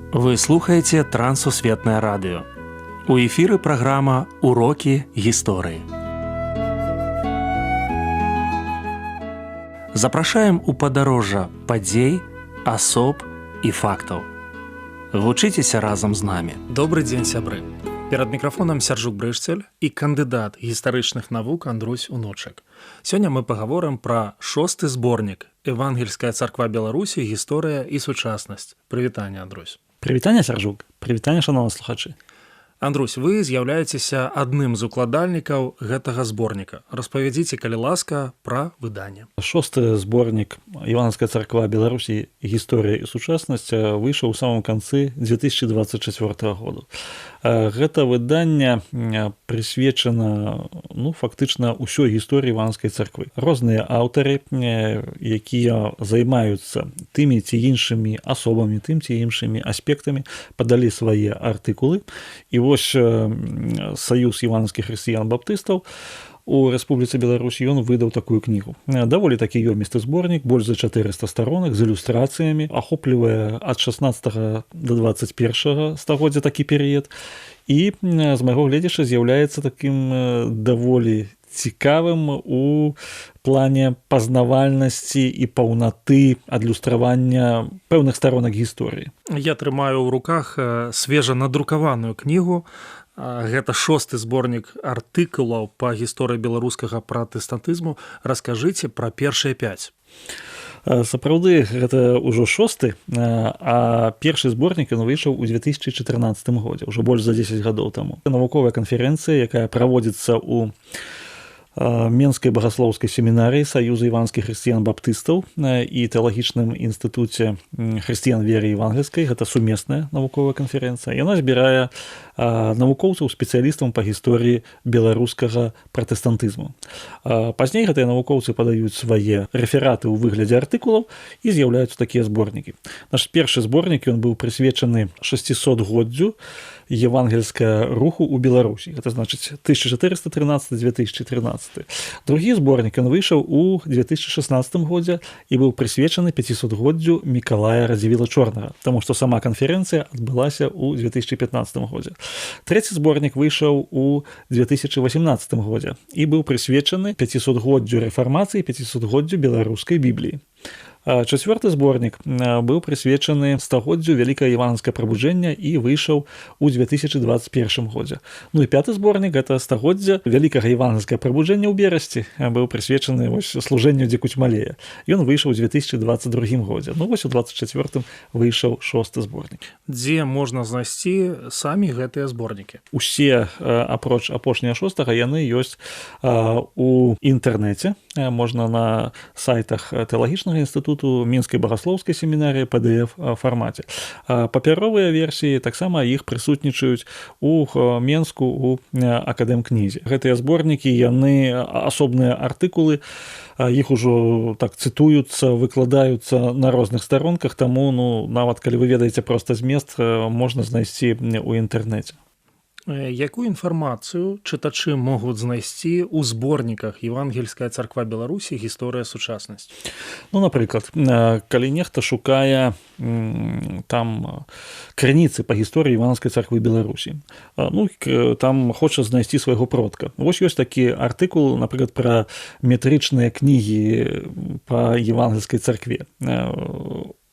Вы слухаеце Трансусветнае радыё. У эфіры праграма «Урокі гісторыі». Запрашаем у падарожжа падзей, асоб і фактаў. Вучыцеся разам з намі. Добрый дзень, сябры. Перад мікрафонам Сяржук Брэшцель і кандыдат гістарычных навук Андрусь Уночак. Сёння мы пагаворым пра 6-ты зборнік «Евангельская царква Беларусі. Гісторыя і сучаснасць». Прывітанне, Андрусь. Прывітанне, Сяржук. Прывітанне, шановныя слухачы. Андрусь, вы з'яўляецеся адным з укладальнікаў гэтага зборніка. Распавядзіце, калі ласка, пра выданне. 6-ты зборнік «Евангельская царква Беларусі. Гісторыя і сучаснасць» выйшаў у самым канцы 2024 году. Гэта выданне прысвечана фактычна ўсёй гісторыі Евангельскай царквы. Розныя аўтары, якія займаюцца тымі ці іншымі асобамі, тым ці іншымі аспектамі, падалі свае артыкулы. І вось Саюз евангельскіх хрысціян-баптыстаў у Рэспубліцы Беларусь ён выдаў такую кнігу. Даволі такі ёмісты зборнік, больш за 400 старонак з ілюстрацыямі, ахоплівае ад 16 до 21 стагоддзя такі перыяд. І з майго гледзяча з'яўляецца такім даволі цікавым у плане пазнавальнасці і паўнаты адлюстравання пэўных старонак гісторыі. Я трымаю ў руках свежа надрукаваную кнігу. Гэта 6-ты зборнік артыкулаў па гісторыі беларускага пратэстантызму. Раскажыце пра першыя 5. Сапраўды, гэта ўжо 6-ты, а першы зборнік ён выйшаў у 2014 годзе, ўжо больш за 10 гадоў таму. Навуковая канферэнцыя, якая праводзіцца ў Менскай багаслоўскай семінарыі Саюза евангельскіх хрысціян-баптыстаў і тэалагічным інстытуце хрысціян веры евангельскай. Гэта сумесная навуковая канферэнцыя. Яна збірае навукоўцаў, спецыялістаў па гісторыі беларускага пратэстантызму. Пазней гэтыя навукоўцы падаюць свае рэфераты ў выглядзе артыкулаў і з'яўляюцца такія зборнікі. Наш першы зборнік ён быў прысвечаны 600годдзю евангельскага руху ў Беларусі. Гэта значыць 1413-2013. Другі зборнік ён выйшаў у 2016 годзе і быў прысвечаны 500годдзю Мікалая Радзівіла-Чорнага, таму што сама канферэнцыя адбылася ў 2015 годзе. Трэці зборнік выйшаў у 2018 годзе і быў прысвечаны 500годдзю рэфармацыі, 500годдзю беларускай бібліі. Чацвёрты зборнік быў прысвечаны стагоддзю вялікае евангельскае прабуджэння і выйшаў у 2021 годзе. Ну і 5-ты зборнік гэта стагоддзя вялікага евангельскае прабуджэння ў Берасці, быў прысвечаны служэнню Дзекуцьмалея. Ён выйшаў у 2022 годзе. Ну вось у 24-м выйшаў 6-ты зборнік. Дзе можна знайсці самі гэтыя зборнікі? Усе, апроч апошняга 6-га, яны ёсць у інтэрнэце. Можна на сайтах тэалагічнага інстытуту, Мінскай багаслоўскай семінарыі PDF фармаце. Папяровыя версіі таксама іх прысутнічаюць у Менску у акадэмкнізе. Гэтыя зборнікі, яны асобныя артыкулы, іх ужо так цытуюцца, выкладаюцца на розных старонках, таму нават калі вы ведаеце проста змест, можна знайсці ў інтэрнэце. Якую інфармацыю чытачы могуць знайсці ў зборніках «Евангельская царква Беларусі. Гісторыя сучаснасць»? Напрыклад, калі нехта шукае там крыніцы па гісторыі Евангельскай царквы Беларусі, там хоча знайсці свайго продка. Вось ёсць такі артыкул, напрыклад, пра метрычныя кнігі па Евангельскай царкве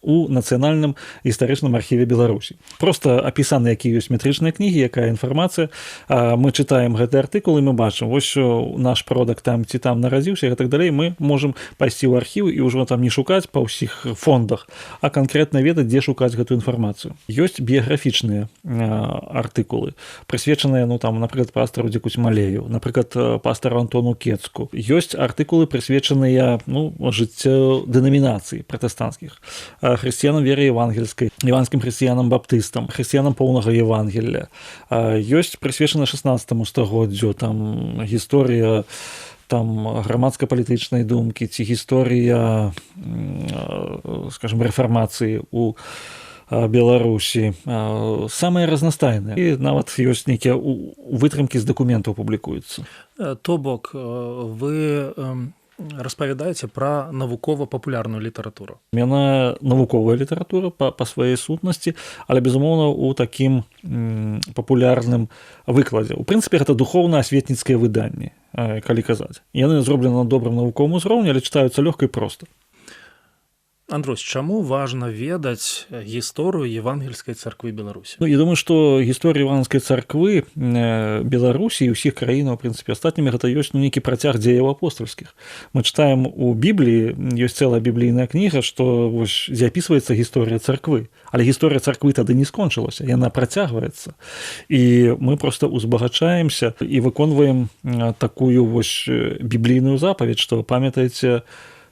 у Нацыянальным гістарычным архіве Беларусі. Проста апісаны, якія ёсць метрычныя кнігі, якая інфармацыя. Мы чытаем гэты артыкул і мы бачым, вось наш продак там ці там нарадзіўся і так далей. Мы можам пайсці ў архіў і ўжо там не шукаць па ўсіх фондах, а канкрэтна ведаць, дзе шукаць гэтую інфармацыю. Ёсць біяграфічныя артыкулы, прысвечаныя, напрыклад, пастару Дзекуцьмалею, напрыклад, пастару Антону Кецку. Ёсць артыкулы, прысвечаныя жыццю дэнамінацый пратэстанцкіх, хрысціянам веры евангельскай, евангельскім хрысціянам-баптыстам, хрысціянам поўнага Евангелля. Ёсць прысвечана 16 стагоддзю, там гісторыя грамадска-палітычнай думкі ці гісторыя, скажем, рэфармацыі у Беларусі, самыя разнастайныя. І нават ёсць нейкія вытрымкі з дакументаў публікуюцца. То бок, вы Распавядайце пра навукова-папулярную літаратуру. Яна навуковая літаратура па сваёй сутнасці, але, безумоўна, у такім папулярным выкладзе. У прынцыпе, гэта духоўна-асветніцкія выданні, калі казаць. Яны зроблены на добрым навуковым узроўні, але чытаюцца лёгка і проста. Андрусь, чаму важна ведаць гісторыю Евангельскай царквы Беларусі? Ну, я думаю, што гісторыя Івангельскай царквы Беларусі і ўсіх краінаў, у прынцыпе, астатнімі гэта ёсць нейкі працяг дзеяў апостальскіх. Мы чытаем у Бібліі, ёсць цэлая біблійная кніга, што дзе апісваецца гісторыя царквы. Але гісторыя царквы тады не скончылася, яна працягваецца. І мы проста узбагачаемся і выконваем такую біблійную запаведь, што памятаеце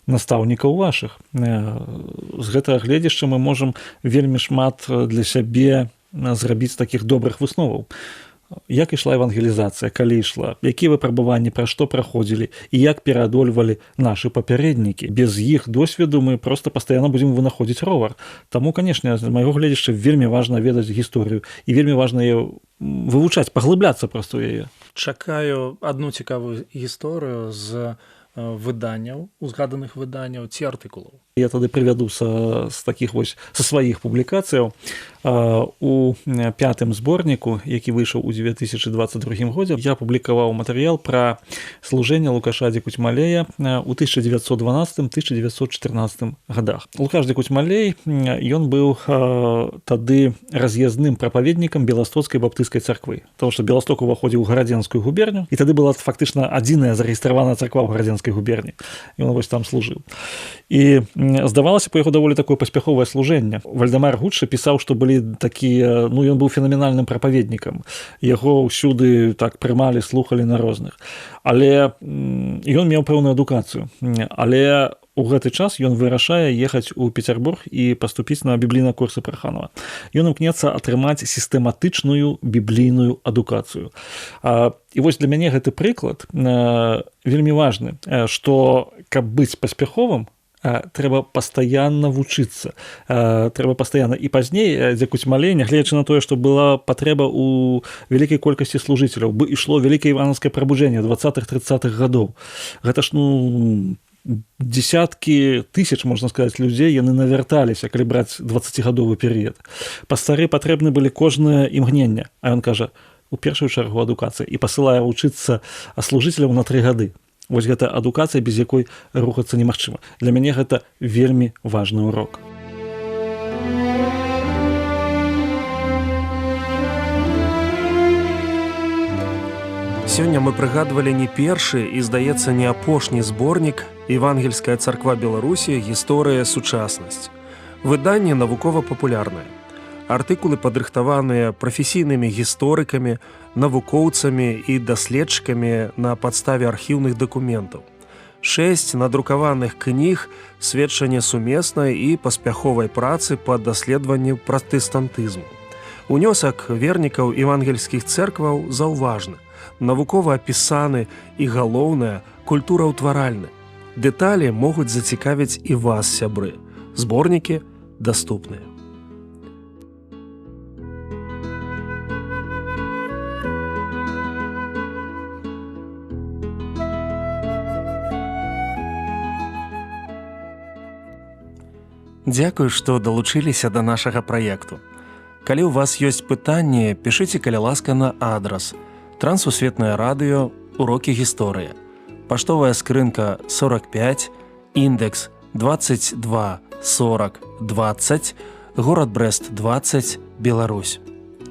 настаўнікаў вашых. З гэтага гледзяшча мы можам вельмі шмат для сябе зрабіць такіх добрых высноваў. Як ішла евангелізацыя, калі ішла, якія выпрабаванні, пра што праходзілі і як пераадольвалі нашы папярэднікі. Без іх досведу мы проста пастаянна будзем вынаходзіць ровар. Таму, канешне, з майго гледзяшча вельмі важна ведаць гісторыю і вельмі важна яе вывучаць, паглыбляцца проста ў яе. Чакаю адну цікавую гісторыю з выданняў, узгаданых выданняў ці артыкулаў. Я тады прывяду са сваіх публікацыяў. У 5-м зборніку, які выйшаў у 2022 годзе, я публікаваў матэрыял пра служэнне Лукаша Дзікуцьмалея у 1912-1914 годах. Лукаш Дзікуцьмалей, ён быў тады раз'ездным прапаведнікам Беластоцкай баптысцкай царквы. Таму што Беласток уваходзіў у Гарадзенскую губерню, і тады была фактычна адзіная зарэгістраваная царква ў Гарадзенскай губерні. Ён там служыў. І здавалася па яго даволі такое паспяховае служэнне. Вальдамар Гучча пісаў, што былі такія, ён быў фенаменальным прапаведнікам. Яго ўсюды так прымалі, слухалі на розных. Але ён меў пэўную адукацыю. Але у гэты час ён вырашае ехаць у Пецярбург і паступіць на біблійныя курсы Праханова. Ён імкнецца атрымаць сістэматычную біблійную адукацыю. І для мяне гэты прыклад вельмі важны, што каб быць паспяховым, трэба пастаянна вучыцца, трэба пастаянна. І пазней Дзікуцьмалей, нягледзячы на тое, што была патрэба ў вялікай колькасці служыцеляў, ішло вялікае івангельскае прабуджэнне 20-30-х гадоў. Гэта ж, десяткі тысяч, можна сказаць, людзей, яны навярталіся, калі браць 20-гадовы перыяд. Пастары патрэбны былі кожнае імгненне. А ён кажа, у першую чаргу адукацыя, і пасылае вучыцца служыцеляў на 3 гады. Гэта адукацыя, без якой рухацца немагчыма. Для мяне гэта вельмі важны урок. Сёння мы прыгадвалі не першы і, здаецца, не апошні зборнік «Евангельская царква Беларусі. Гісторыя, сучаснасць». Выданне навукова-папулярнае. Артыкулы падрыхтаваныя прафесійнымі гісторыкамі, навукоўцамі і даследчыкамі на падставе архіўных дакументаў. 6 надрукаваных кніг, сведчанне сумеснай і паспяховай працы па даследаванню пратэстантызму. Унёсак вернікаў евангельскіх цэркваў заўважны, навукова апісаны і, галоўнае, культураўтваральны. Дэталі могуць зацікавіць і вас, сябры. Зборнікі даступныя. Дзякуй, што далучыліся да нашага праекту. Калі ў вас ёсць пытанні, пішыце, каля ласка, на адрас Трансусветнае радыё, урокі гісторыі. Паштовая скрынка 45, індекс 224020, горад Брэст 20, Беларусь.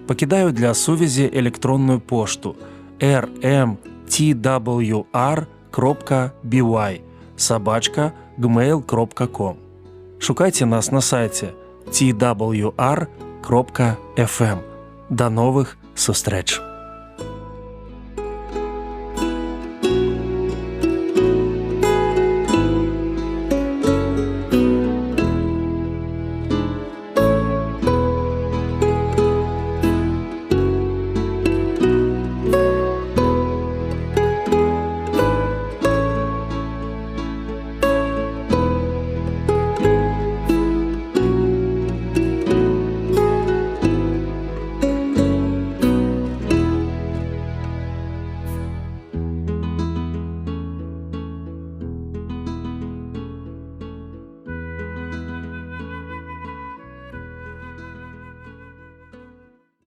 Пакідаю для сувязі электронную пошту rmtwr.by@gmail.com. Шукайце нас на сайце twr.fm. До новых сустрэч!